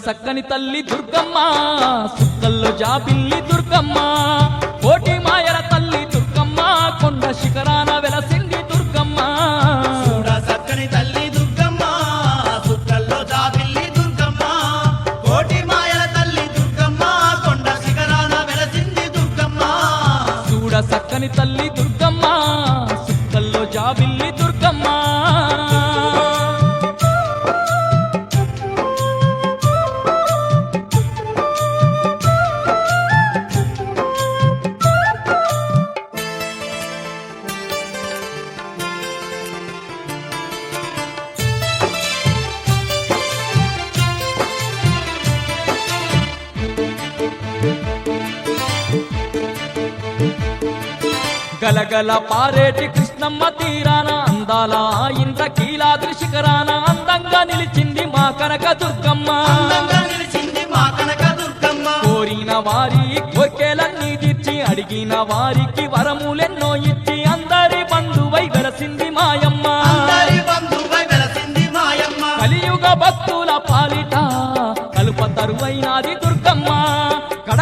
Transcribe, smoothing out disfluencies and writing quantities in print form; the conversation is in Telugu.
సక్కని తల్లి దుర్గమ్మ సుక్కల్లో జాబిల్లి దుర్గమ్మ కోటి మాయల తల్లి దుర్గమ్మ కొండ శిఖరాన వెలసింది దుర్గమ్మ చూడ సక్కని తల్లి దుర్గమ్మ సుక్కల్లో జాబిల్లి దుర్గమ్మ కోటి మాయల తల్లి దుర్గమ్మ కొండ శిఖరాన వెలసింది దుర్గమ్మ చూడ సక్కని తల్లి దుర్గమ్మ సుక్కల్లో జాబిల్లి దుర్గమ్మ గలగల పారేటి కృష్ణమ్మ తీరాన అందాల ఇంద్రకీలాద్రి శిఖరాన అందంగా నిలిచింది మా కనక దుర్గమ్మ అందంగా నిలిచింది మా కనక దుర్గమ్మ కోరిన వారి కోర్కెలన్నీ తీర్చి అడిగిన వారికి వరములెన్నో ఇచ్చి అందరి బంధువై వెలసింది మాయమ్మ అందరి బంధువై వెలసింది మాయమ్మ కలియుగ భక్తుల పాలిట కలుప తరువైనది